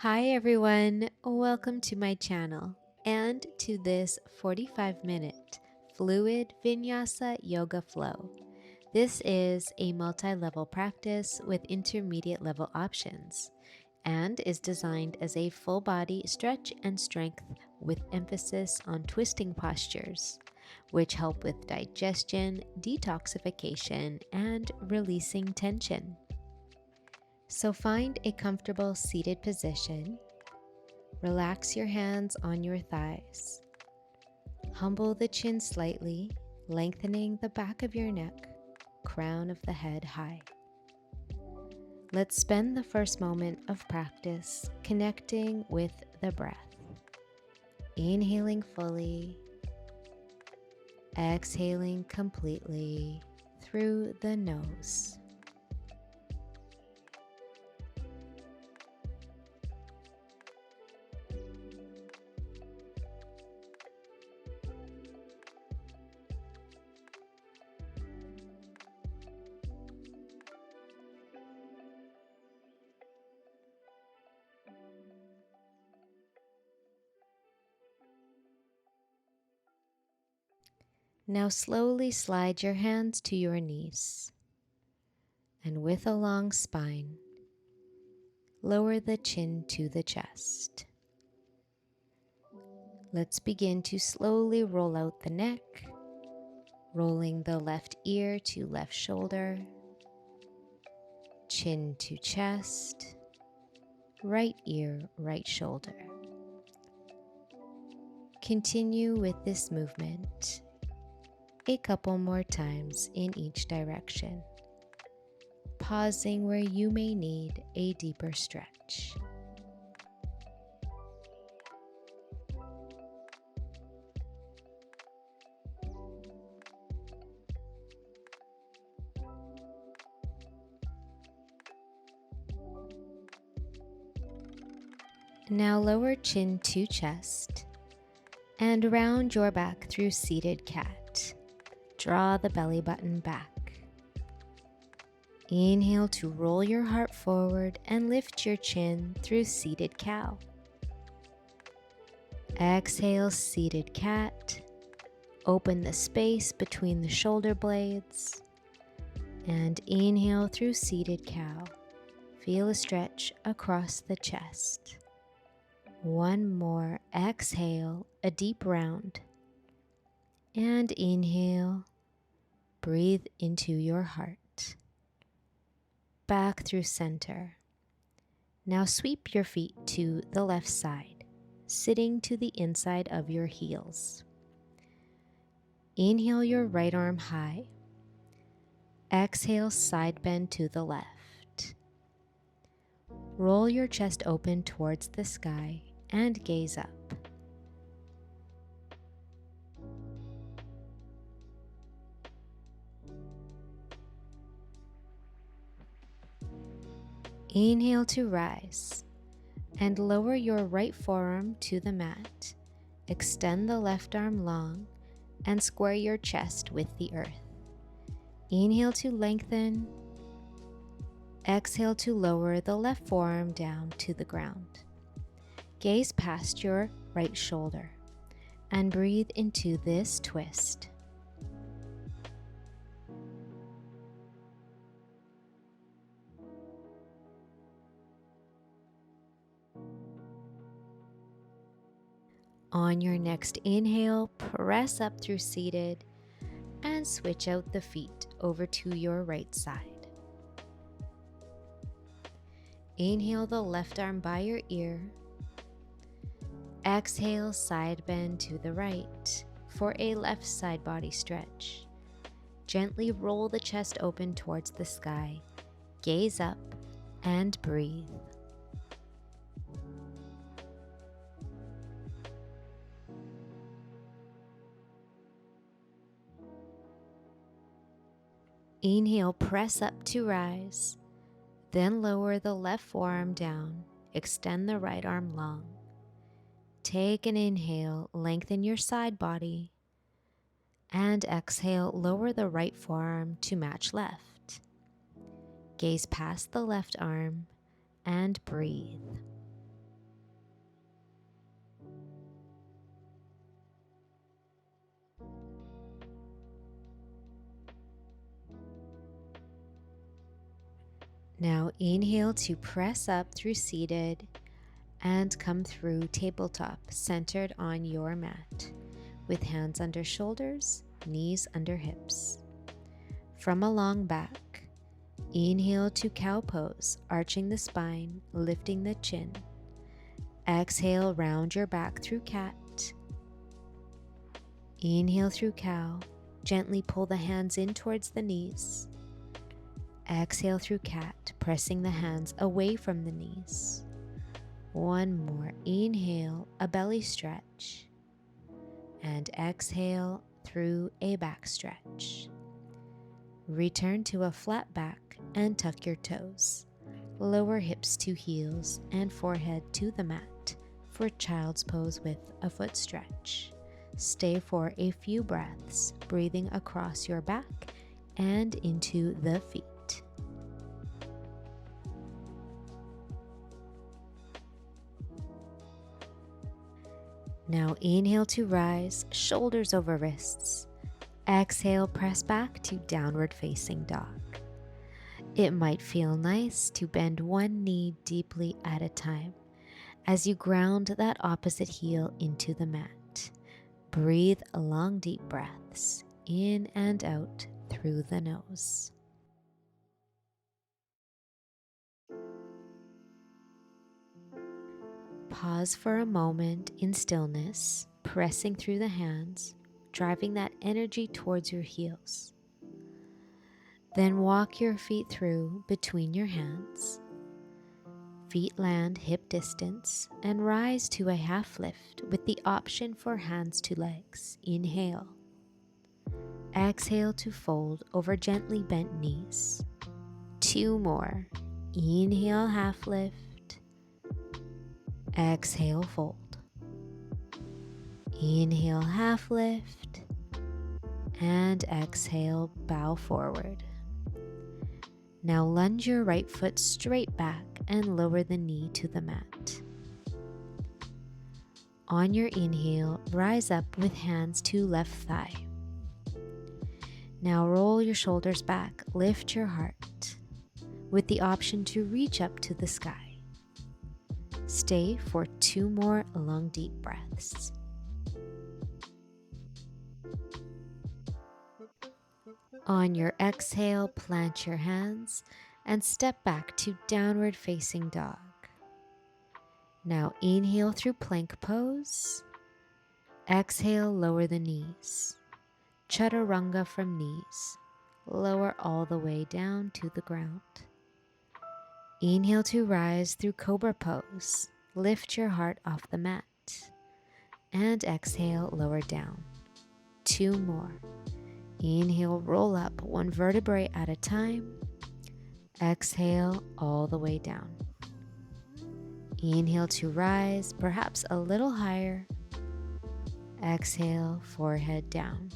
Hi everyone, welcome to my channel and to this 45-minute fluid Vinyasa yoga flow. This is a multi-level practice with intermediate level options and is designed as a full body stretch and strength with emphasis on twisting postures, which help with digestion, detoxification, and releasing tension. So find a comfortable seated position. Relax your hands on your thighs. Humble the chin slightly, lengthening the back of your neck, crown of the head high. Let's spend the first moment of practice connecting with the breath. Inhaling fully, exhaling completely through the nose. Now slowly slide your hands to your knees, and with a long spine, lower the chin to the chest. Let's begin to slowly roll out the neck, rolling the left ear to left shoulder, chin to chest, right ear, right shoulder. Continue with this movement a couple more times in each direction, pausing where you may need a deeper stretch. Now lower chin to chest and round your back through seated cat. Draw the belly button back. Inhale to roll your heart forward and lift your chin through seated cow. Exhale, seated cat. Open the space between the shoulder blades. And inhale through seated cow. Feel a stretch across the chest. One more. Exhale, a deep round. And inhale. Breathe into your heart. Back through center. Now sweep your feet to the left side, sitting to the inside of your heels. Inhale your right arm high. Exhale, side bend to the left. Roll your chest open towards the sky and gaze up. Inhale to rise and lower your right forearm to the mat. Extend the left arm long and square your chest with the earth. Inhale to lengthen. Exhale to lower the left forearm down to the ground. Gaze past your right shoulder and breathe into this twist. On your next inhale, press up through seated and switch out the feet over to your right side. Inhale the left arm by your ear. Exhale, side bend to the right for a left side body stretch. Gently roll the chest open towards the sky. Gaze up and breathe. Inhale, press up to rise. Then lower the left forearm down. Extend the right arm long. Take an inhale, lengthen your side body. And exhale, lower the right forearm to match left. – Gaze past the left arm and breathe. Now inhale to press up through seated and come through tabletop, centered on your mat, with hands under shoulders, knees under hips. From a long back, inhale to cow pose, arching the spine, lifting the chin. Exhale, round your back through cat. Inhale through cow, gently pull the hands in towards the knees. Exhale through cat, pressing the hands away from the knees. One more. Inhale, a belly stretch. And exhale through a back stretch. Return to a flat back and tuck your toes. Lower hips to heels and forehead to the mat for child's pose with a foot stretch. Stay for a few breaths, breathing across your back and into the feet. Now inhale to rise, shoulders over wrists. Exhale, press back to downward facing dog. It might feel nice to bend one knee deeply at a time as you ground that opposite heel into the mat. Breathe long, deep breaths in and out through the nose. Pause for a moment in stillness, pressing through the hands, driving that energy towards your heels. Then walk your feet through between your hands. Feet land hip distance and rise to a half lift with the option for hands to legs. Inhale. Exhale to fold over gently bent knees. 2 more. Inhale, half lift. Exhale, fold. Inhale, half lift. And exhale, bow forward. Now lunge your right foot straight back and lower the knee to the mat. On your inhale, rise up with hands to left thigh. Now roll your shoulders back, lift your heart, with the option to reach up to the sky. Stay for 2 more long, deep breaths. On your exhale, plant your hands and step back to downward facing dog. Now inhale through plank pose. Exhale, lower the knees. Chaturanga from knees. Lower all the way down to the ground. Inhale to rise through cobra pose. Lift your heart off the mat. And exhale, lower down. 2 more. Inhale, roll up 1 vertebrae at a time. Exhale, all the way down. Inhale to rise, perhaps a little higher. Exhale, forehead down.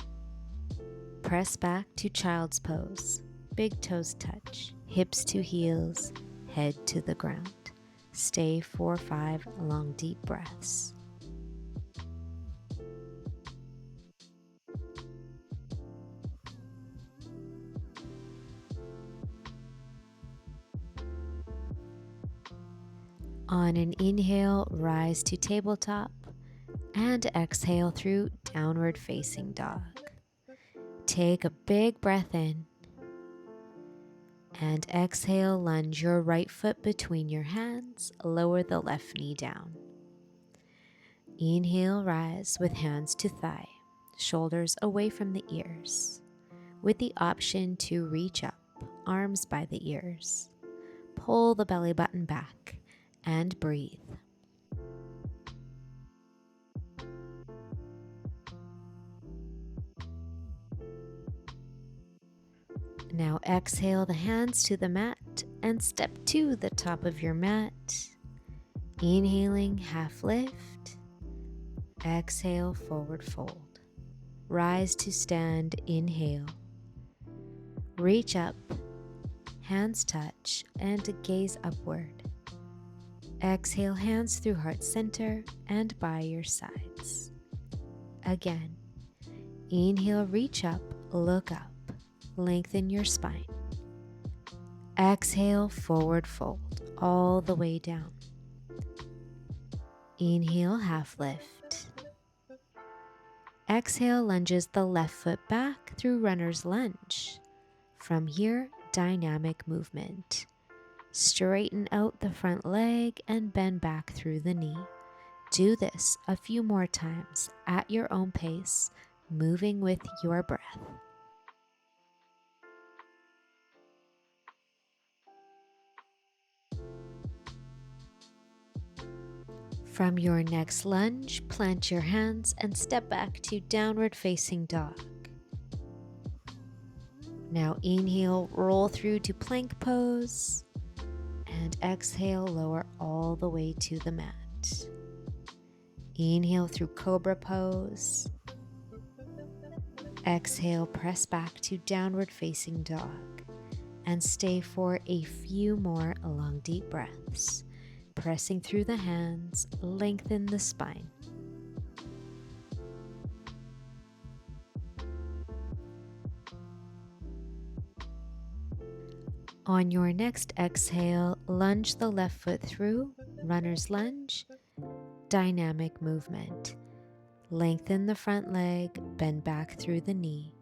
Press back to child's pose. Big toes touch, hips to heels, head to the ground. Stay for 5 long, deep breaths. On an inhale, rise to tabletop and exhale through downward facing dog. Take a big breath in and exhale, lunge your right foot between your hands, lower the left knee down. Inhale, rise with hands to thigh, shoulders away from the ears, with the option to reach up, arms by the ears. Pull the belly button back and breathe. Now exhale the hands to the mat and step to the top of your mat. Inhaling, half lift. Exhale, forward fold. Rise to stand, inhale. Reach up, hands touch, and gaze upward. Exhale, hands through heart center and by your sides. Again, inhale, reach up, look up, lengthen your spine. Exhale, forward fold all the way down. Inhale, half lift. Exhale, lunges the left foot back through runner's lunge. From here, dynamic movement. Straighten out the front leg and bend back through the knee. Do this a few more times at your own pace, moving with your breath. From your next lunge, plant your hands and step back to downward facing dog. Now inhale, roll through to plank pose, and exhale, lower all the way to the mat. Inhale through cobra pose. Exhale, press back to downward facing dog, and stay for a few more long deep breaths. Pressing through the hands, lengthen the spine. On your next exhale, lunge the left foot through, runner's lunge, dynamic movement. Lengthen the front leg, bend back through the knee,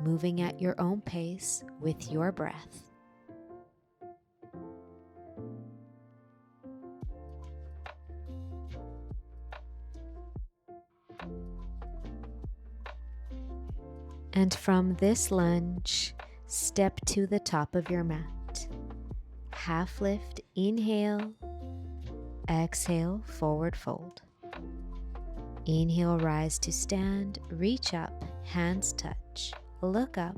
moving at your own pace with your breath. And from this lunge, step to the top of your mat. Half lift, inhale, exhale, forward fold. Inhale, rise to stand, reach up, hands touch, look up.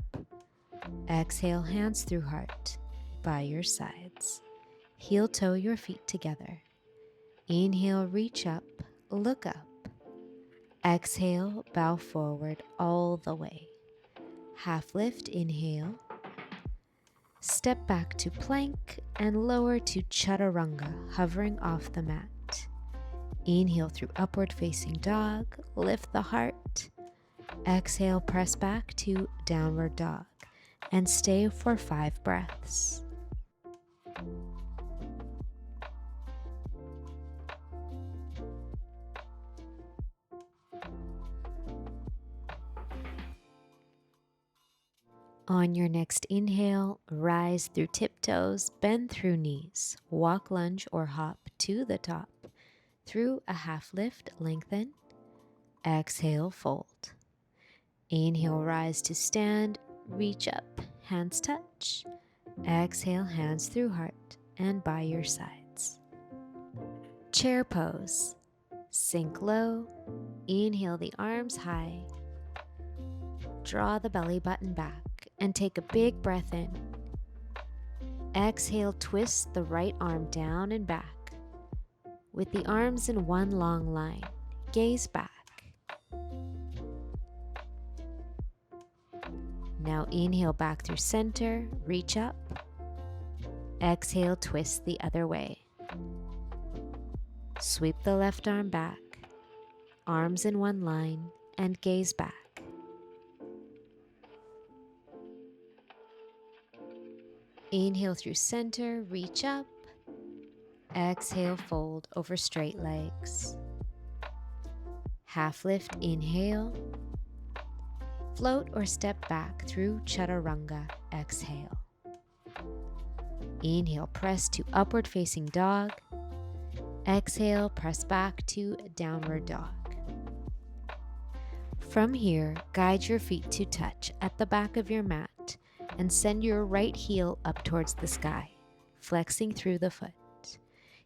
Exhale, hands through heart, by your sides. Heel toe your feet together. Inhale, reach up, look up. Exhale, bow forward all the way. Half lift, inhale. Step back to plank and lower to chaturanga, hovering off the mat. Inhale through upward facing dog, lift the heart. Exhale, press back to downward dog and stay for 5 breaths. On your next inhale, rise through tiptoes, bend through knees, walk, lunge, or hop to the top. Through a half lift, lengthen. Exhale, fold. Inhale, rise to stand, reach up, hands touch. Exhale, hands through heart and by your sides. Chair pose. Sink low. Inhale the arms high. Draw the belly button back and take a big breath in. Exhale, twist the right arm down and back. With the arms in one long line, gaze back. Now inhale back through center, reach up. Exhale, twist the other way. Sweep the left arm back, arms in one line, and gaze back. Inhale through center, reach up. Exhale, fold over straight legs. Half lift, inhale. Float or step back through chaturanga, exhale. Inhale, press to upward facing dog. Exhale, press back to downward dog. From here, guide your feet to touch at the back of your mat and send your right heel up towards the sky, flexing through the foot.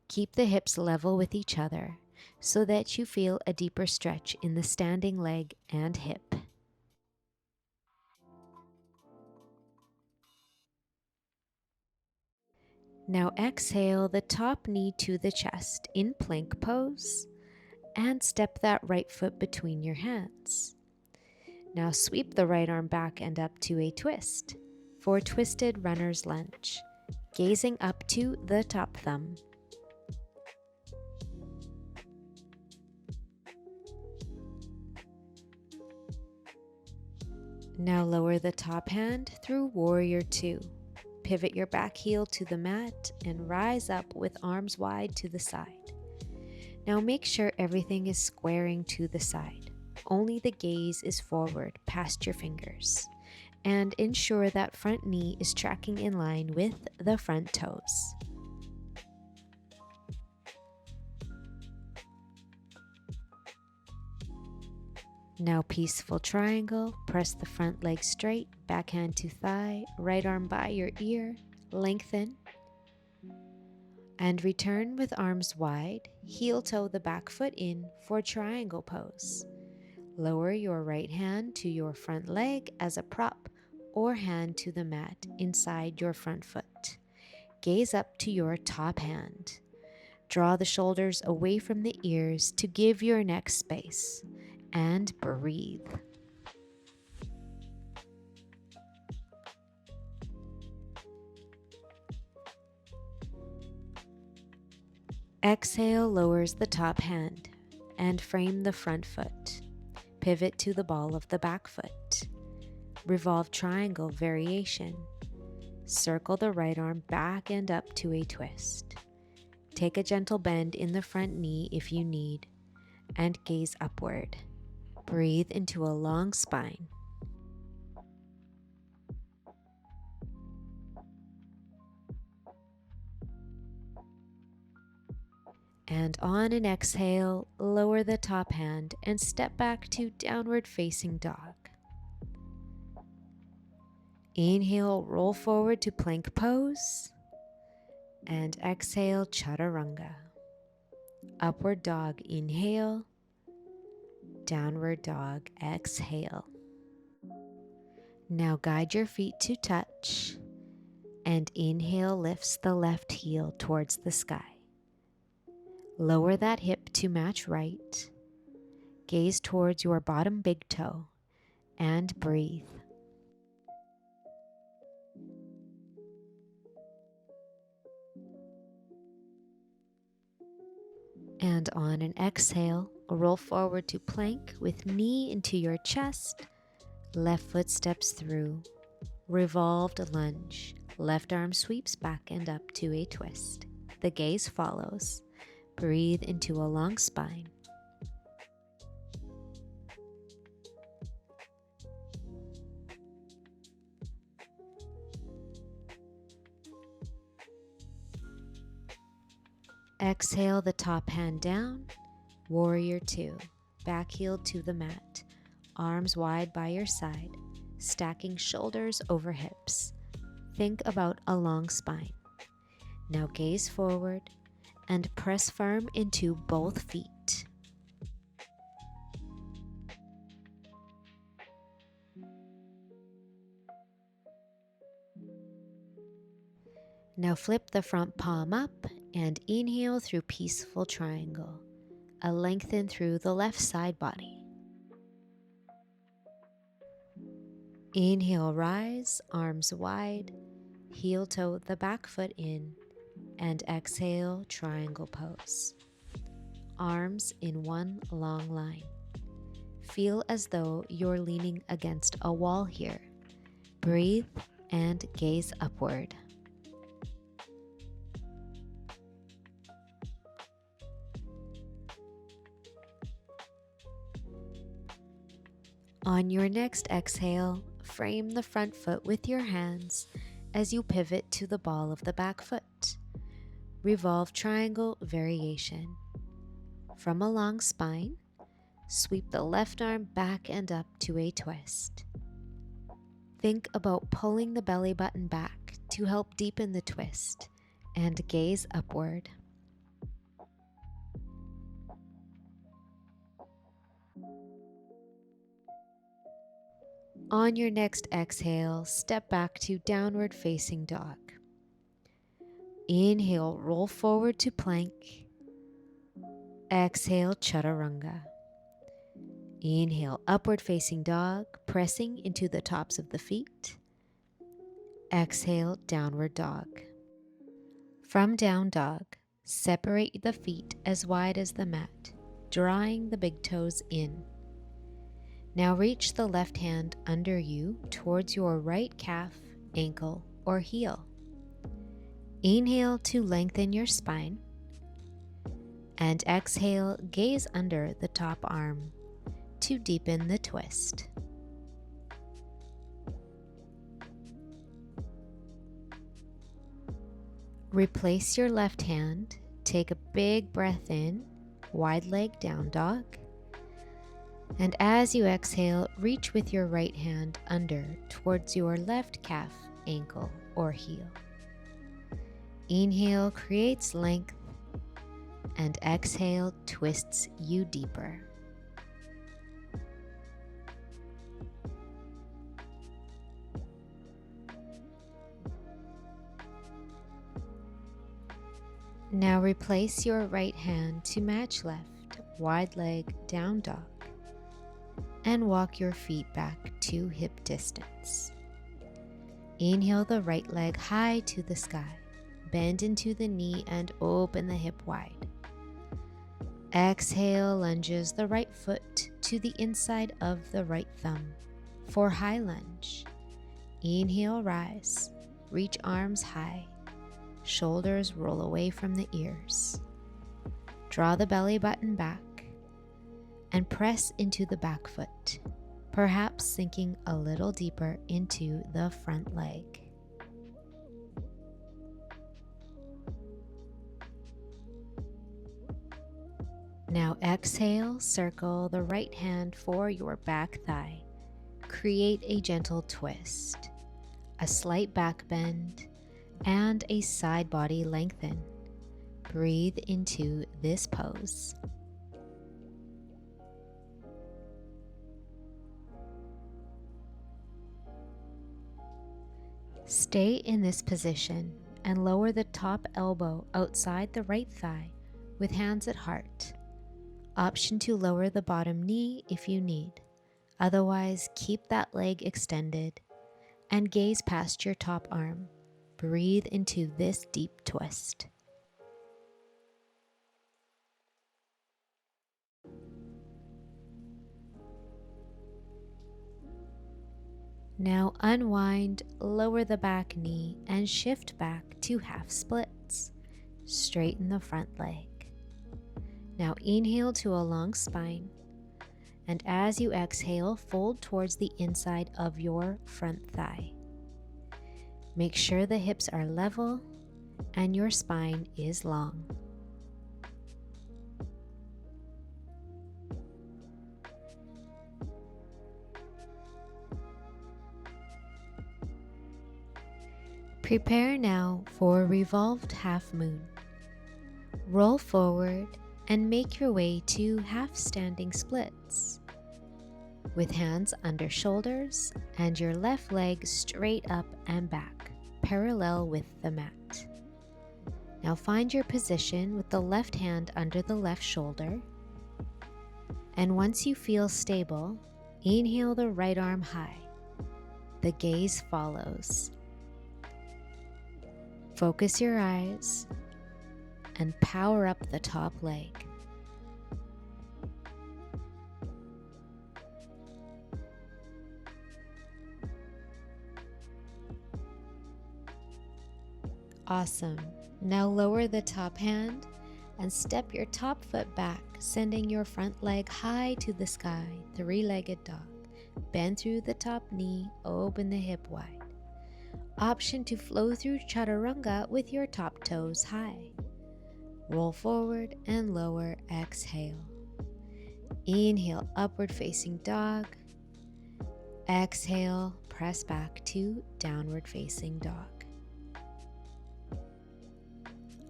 Keep the hips level with each other so that you feel a deeper stretch in the standing leg and hip. Now exhale the top knee to the chest in plank pose and step that right foot between your hands. Now sweep the right arm back and up to a twist for twisted runner's lunge, gazing up to the top thumb. Now lower the top hand through warrior 2. Pivot your back heel to the mat and rise up with arms wide to the side. Now make sure everything is squaring to the side. Only the gaze is forward past your fingers. And ensure that front knee is tracking in line with the front toes. Now peaceful triangle, press the front leg straight, back hand to thigh, right arm by your ear, lengthen. And return with arms wide, heel toe the back foot in for triangle pose. Lower your right hand to your front leg as a prop or hand to the mat inside your front foot. Gaze up to your top hand. Draw the shoulders away from the ears to give your neck space. And breathe. Exhale lowers the top hand and frame the front foot. Pivot to the ball of the back foot. Revolve triangle variation. Circle the right arm back and up to a twist. Take a gentle bend in the front knee if you need, and gaze upward. Breathe into a long spine. And on an exhale, lower the top hand and step back to downward facing dog. Inhale, roll forward to plank pose. And exhale, chaturanga. Upward dog, inhale. Downward dog, exhale. Now guide your feet to touch. And inhale lifts the left heel towards the sky. Lower that hip to match right. Gaze towards your bottom big toe and breathe. And on an exhale, roll forward to plank with knee into your chest. Left foot steps through. Revolved lunge. Left arm sweeps back and up to a twist. The gaze follows. Breathe into a long spine. Exhale the top hand down. Warrior 2. Back heel to the mat. Arms wide by your side. Stacking shoulders over hips. Think about a long spine. Now gaze forward and press firm into both feet. Now flip the front palm up and inhale through peaceful triangle. A lengthen through the left side body. Inhale, rise, arms wide, heel toe the back foot in, and exhale, triangle pose. Arms in one long line. Feel as though you're leaning against a wall here. Breathe and gaze upward. On your next exhale, frame the front foot with your hands as you pivot to the ball of the back foot. Revolve triangle variation. From a long spine, sweep the left arm back and up to a twist. Think about pulling the belly button back to help deepen the twist, and gaze upward. On your next exhale, step back to downward facing dog. Inhale, roll forward to plank. Exhale, chaturanga. Inhale, upward facing dog, pressing into the tops of the feet. Exhale, downward dog. From down dog, separate the feet as wide as the mat, drawing the big toes in. Now reach the left hand under you towards your right calf, ankle, or heel. Inhale to lengthen your spine, and exhale, gaze under the top arm to deepen the twist. Replace your left hand, take a big breath in, wide leg down dog, and as you exhale, reach with your right hand under towards your left calf, ankle, or heel. Inhale creates length, and exhale twists you deeper. Now replace your right hand to match left, wide leg down dog, and walk your feet back to hip distance. Inhale the right leg high to the sky, bend into the knee and open the hip wide. Exhale, lunges the right foot to the inside of the right thumb for high lunge. Inhale, rise, reach arms high. Shoulders roll away from the ears. Draw the belly button back and press into the back foot, perhaps sinking a little deeper into the front leg. Now exhale, circle the right hand for your back thigh. Create a gentle twist, a slight back bend, and a side body lengthen. Breathe into this pose. Stay in this position and lower the top elbow outside the right thigh with hands at heart. Option to lower the bottom knee if you need. Otherwise, keep that leg extended and gaze past your top arm. Breathe into this deep twist. Now unwind, lower the back knee, and shift back to half splits. Straighten the front leg. Now inhale to a long spine, and as you exhale, fold towards the inside of your front thigh. Make sure the hips are level and your spine is long. Prepare now for revolved half moon. Roll forward and make your way to half standing splits, with hands under shoulders and your left leg straight up and back, parallel with the mat. Now find your position with the left hand under the left shoulder, and once you feel stable, inhale the right arm high. The gaze follows. Focus your eyes and power up the top leg. Awesome. Now lower the top hand and step your top foot back, sending your front leg high to the sky, three-legged dog. Bend through the top knee, open the hip wide. Option to flow through chaturanga with your top toes high. Roll forward and lower, exhale. Inhale, upward facing dog. Exhale, press back to downward facing dog.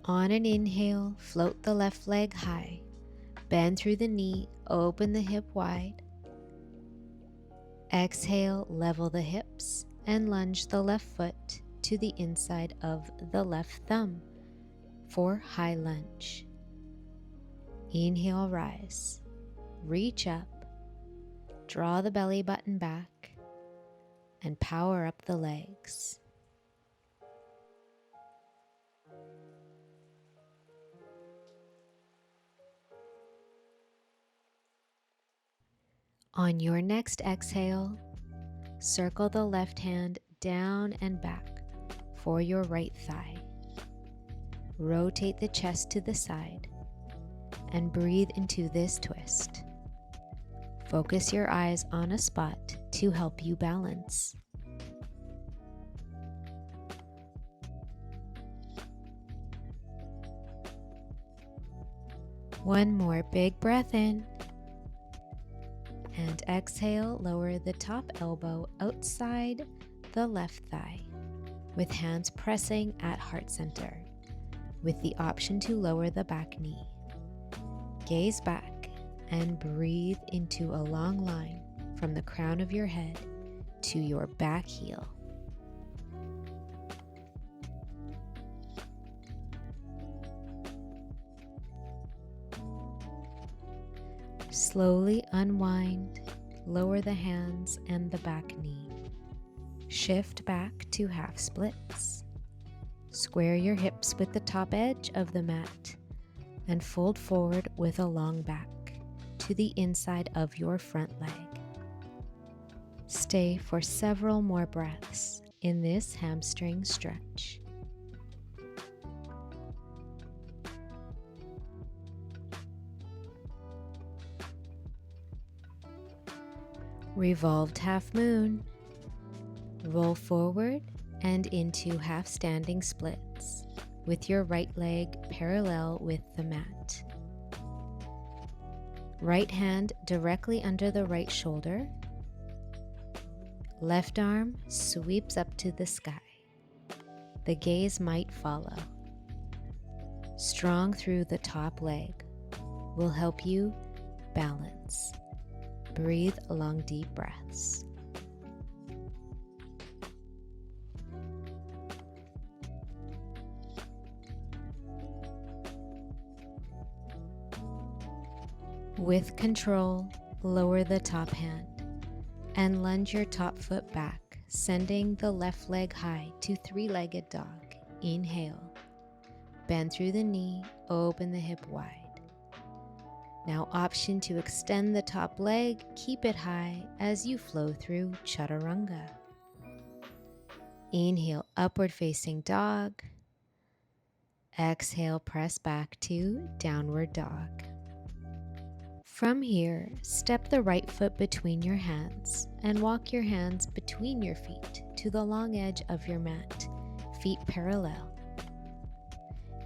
On an inhale, float the left leg high. Bend through the knee, open the hip wide. Exhale, level the hips and lunge the left foot to the inside of the left thumb for high lunge. Inhale, rise. Reach up, draw the belly button back, and power up the legs. On your next exhale, circle the left hand down and back for your right thigh. rotate the chest to the side and breathe into this twist. Focus your eyes on a spot to help you balance. One more big breath in. And exhale, lower the top elbow outside the left thigh, with hands pressing at heart center, with the option to lower the back knee. Gaze back and breathe into a long line from the crown of your head to your back heel. Slowly unwind, lower the hands and the back knee. Shift back to half splits. Square your hips with the top edge of the mat and fold forward with a long back to the inside of your front leg. Stay for several more breaths in this hamstring stretch. Revolved half moon. Roll forward and into half standing splits with your right leg parallel with the mat. Right hand directly under the right shoulder. Left arm sweeps up to the sky. The gaze might follow. Strong through the top leg will help you balance. Breathe long, deep breaths. With control, lower the top hand and lunge your top foot back, sending the left leg high to three-legged dog. Inhale. Bend through the knee, open the hip wide. Now option to extend the top leg, keep it high as you flow through chaturanga. Inhale, upward facing dog. Exhale, press back to downward dog. From here, step the right foot between your hands and walk your hands between your feet to the long edge of your mat, feet parallel.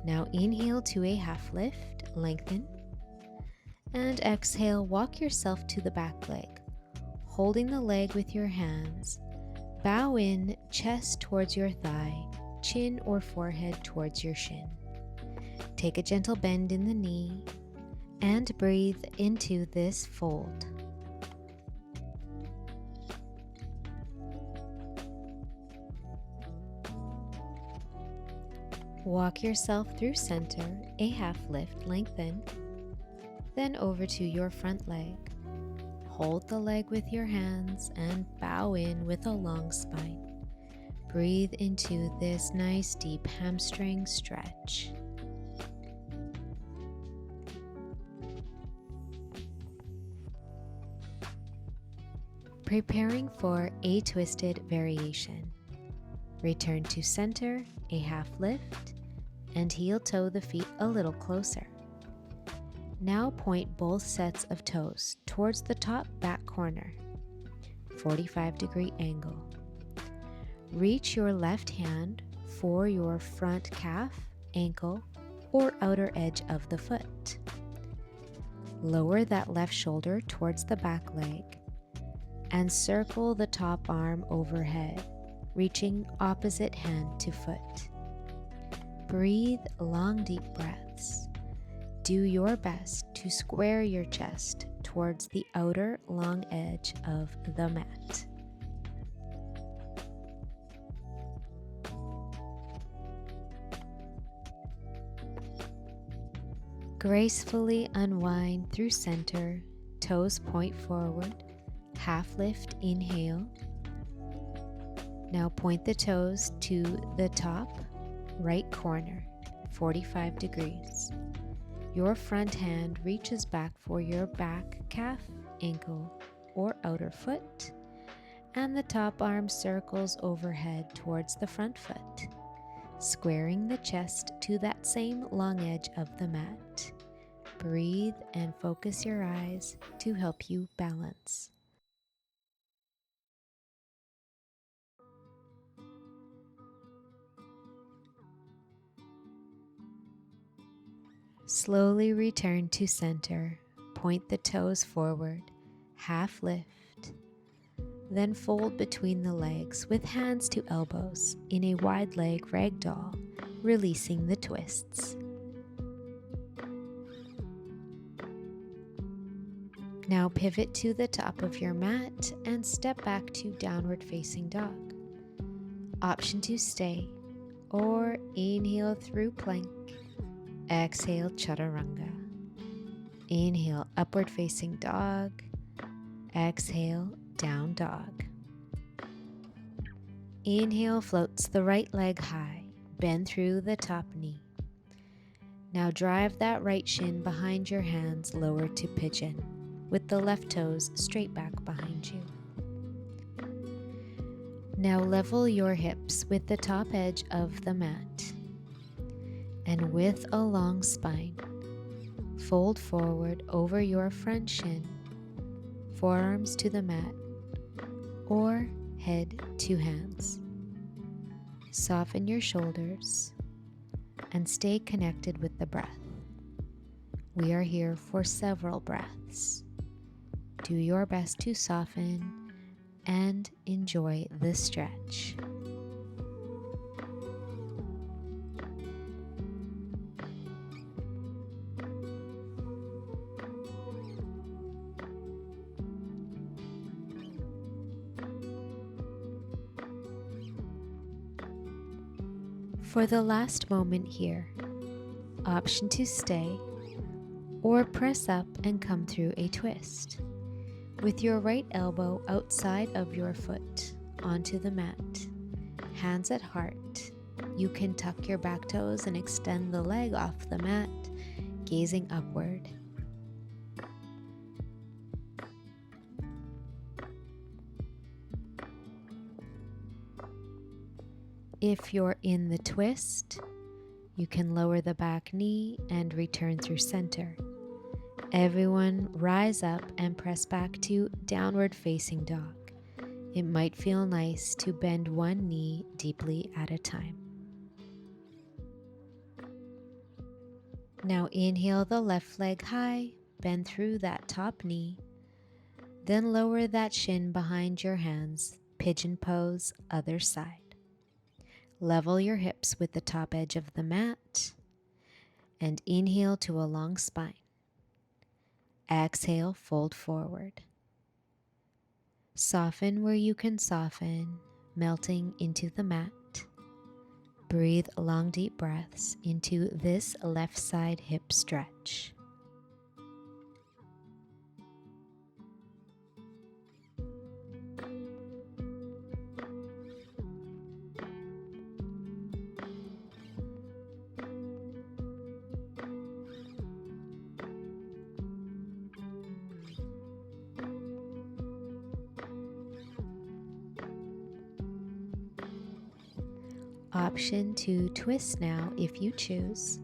Now inhale to a half lift, lengthen. And exhale, walk yourself to the back leg, holding the leg with your hands. Bow in, chest towards your thigh, chin or forehead towards your shin. Take a gentle bend in the knee and breathe into this fold. Walk yourself through center, a half lift, lengthen. Then over to your front leg. Hold the leg with your hands and bow in with a long spine. Breathe into this nice deep hamstring stretch. Preparing for a twisted variation. Return to center, a half lift, and heel toe the feet a little closer. Now point both sets of toes towards the top back corner, 45-degree angle. Reach your left hand for your front calf, ankle, or outer edge of the foot. Lower that left shoulder towards the back leg and circle the top arm overhead, reaching opposite hand to foot. Breathe long, deep breaths. Do your best to square your chest towards the outer long edge of the mat. Gracefully unwind through center, toes point forward, half lift, inhale. Now point the toes to the top right corner, 45 degrees. Your front hand reaches back for your back calf, ankle, or outer foot, and the top arm circles overhead towards the front foot. squaring the chest to that same long edge of the mat. Breathe and focus your eyes to help you balance. Slowly return to center. Point the toes forward, half lift. Then fold between the legs with hands to elbows in a wide leg ragdoll, releasing the twists. Now pivot to the top of your mat and step back to downward facing dog. Option to stay, or inhale through plank. Exhale chaturanga. Inhale upward facing dog. Exhale down dog. Inhale floats the right leg high. Bend through the top knee. Now drive that right shin behind your hands lower to pigeon, with the left toes straight back behind you. Now level your hips with the top edge of the mat. And with a long spine, fold forward over your front shin, forearms to the mat, or head to hands. Soften your shoulders and stay connected with the breath. We are here for several breaths. Do your best to soften and enjoy the stretch. For the last moment here, option to stay or press up and come through a twist. With your right elbow outside of your foot onto the mat, hands at heart, you can tuck your back toes and extend the leg off the mat, gazing upward. If you're in the twist, you can lower the back knee and return through center. Everyone rise up and press back to downward facing dog. It might feel nice to bend one knee deeply at a time. Now inhale the left leg high, bend through that top knee, then lower that shin behind your hands, pigeon pose, other side. Level your hips with the top edge of the mat and inhale to a long spine. Exhale, fold forward. Soften where you can soften, melting into the mat. Breathe long, deep breaths into this left side hip stretch. Option to twist now if you choose,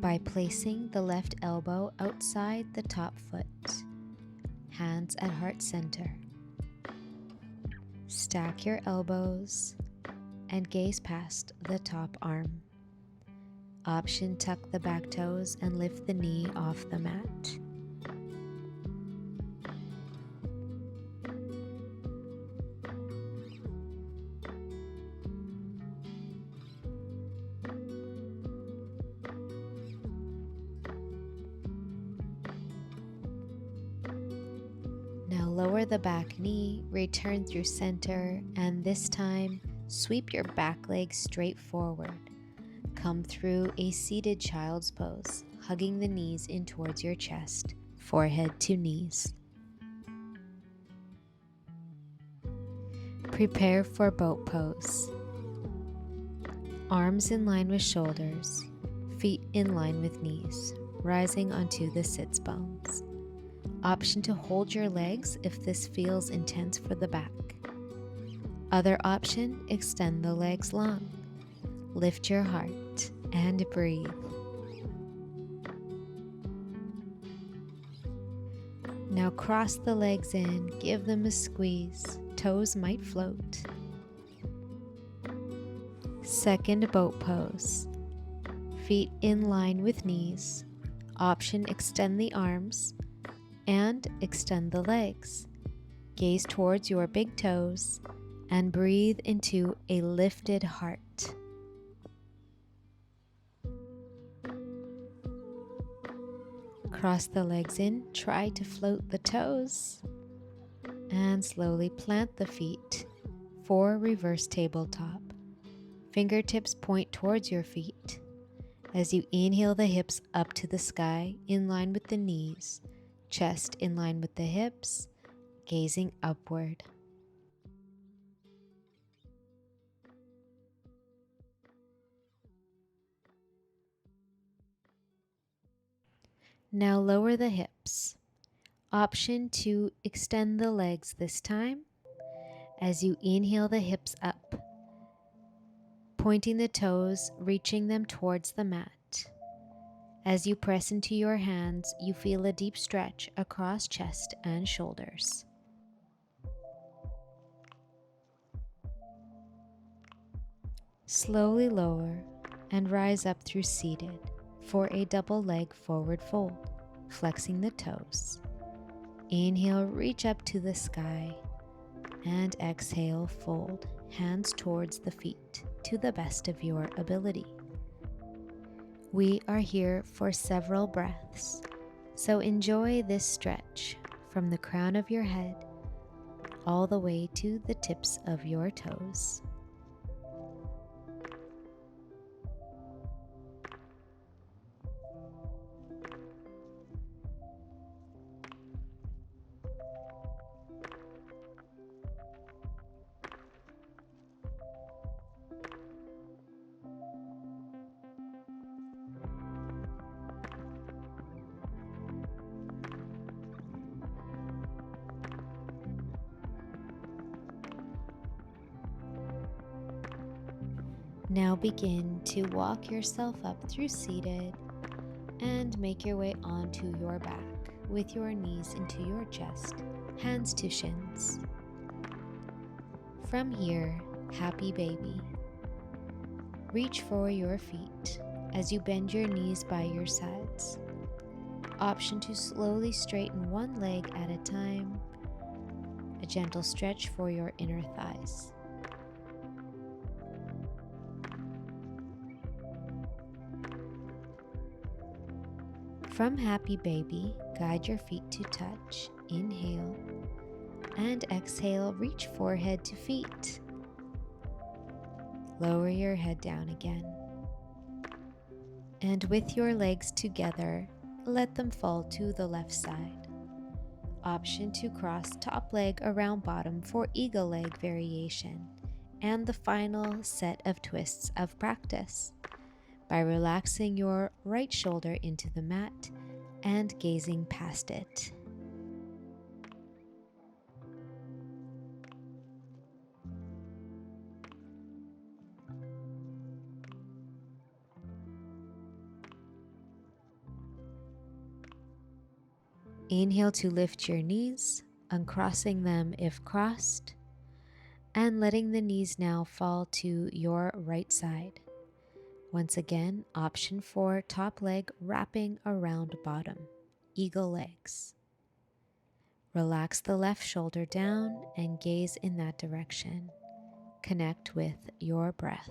by placing the left elbow outside the top foot, hands at heart center. Stack your elbows and gaze past the top arm. Option tuck the back toes and lift the knee off the mat. Now lower the back knee, return through center, and this time sweep your back leg straight forward. Come through a seated child's pose, hugging the knees in towards your chest, forehead to knees. Prepare for boat pose. Arms in line with shoulders, feet in line with knees, rising onto the sits bones. Option to hold your legs if this feels intense for the back. Other option, extend the legs long. Lift your heart and breathe. Now cross the legs in, give them a squeeze. Toes might float. Second boat pose. Feet in line with knees. Option extend the arms and extend the legs. Gaze towards your big toes and breathe into a lifted heart. Cross the legs in, try to float the toes, and slowly plant the feet for reverse tabletop. Fingertips point towards your feet. As you inhale, the hips up to the sky, in line with the knees, chest in line with the hips, gazing upward. Now lower the hips. Option to extend the legs this time. As you inhale, the hips up, pointing the toes, reaching them towards the mat. As you press into your hands, you feel a deep stretch across chest and shoulders. Slowly lower and rise up through seated for a double leg forward fold, flexing the toes. Inhale, reach up to the sky, and exhale, fold, hands towards the feet to the best of your ability. We are here for several breaths, so enjoy this stretch from the crown of your head all the way to the tips of your toes. Now begin to walk yourself up through seated and make your way onto your back with your knees into your chest, hands to shins. From here, happy baby. Reach for your feet as you bend your knees by your sides. Option to slowly straighten one leg at a time. A gentle stretch for your inner thighs. From happy baby, guide your feet to touch. Inhale and exhale, reach forehead to feet. Lower your head down again. And with your legs together, let them fall to the left side. Option to cross top leg around bottom for eagle leg variation and the final set of twists of practice by relaxing your right shoulder into the mat and gazing past it. Inhale to lift your knees, uncrossing them if crossed, and letting the knees now fall to your right side. Once again, option for top leg wrapping around bottom, eagle legs. Relax the left shoulder down and gaze in that direction. Connect with your breath.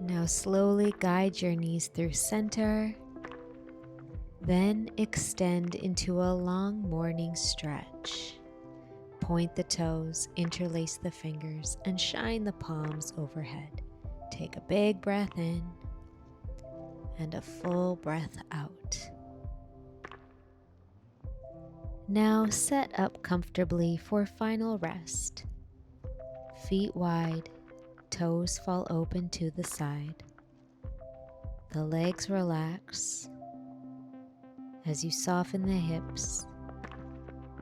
Now slowly guide your knees through center, then extend into a long morning stretch. Point the toes, interlace the fingers, and shine the palms overhead. Take a big breath in and a full breath out. Now set up comfortably for final rest. Feet wide, toes fall open to the side. The legs relax as you soften the hips,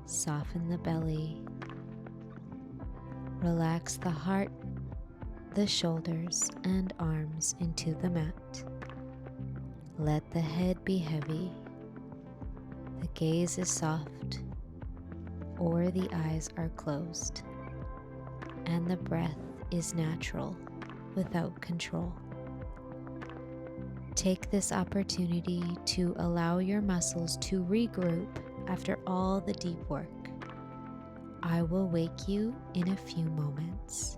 soften the belly, relax the heart, the shoulders and arms into the mat. Let the head be heavy. The gaze is soft, or the eyes are closed, and the breath is natural without control. Take this opportunity to allow your muscles to regroup after all the deep work. I will wake you in a few moments.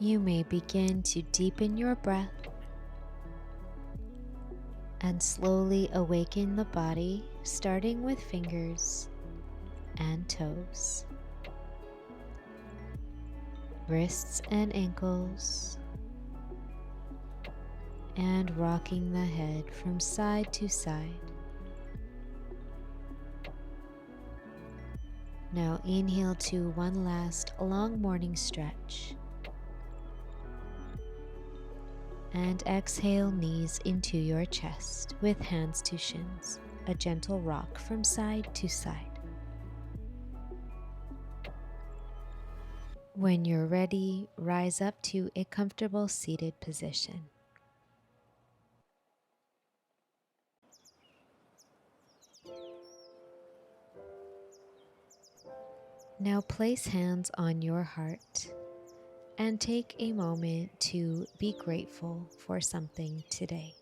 You may begin to deepen your breath and slowly awaken the body, starting with fingers and toes, wrists and ankles, and rocking the head from side to side. Now inhale to one last long morning stretch. And exhale, knees into your chest with hands to shins, a gentle rock from side to side. When you're ready, rise up to a comfortable seated position. Now place hands on your heart and take a moment to be grateful for something today.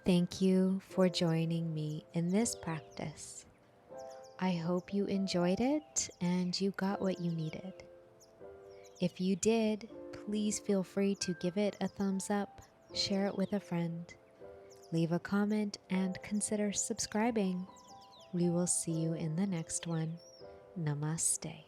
Thank you for joining me in this practice. I hope you enjoyed it and you got what you needed. If you did, please feel free to give it a thumbs up, share it with a friend, leave a comment, and consider subscribing. We will see you in the next one. Namaste.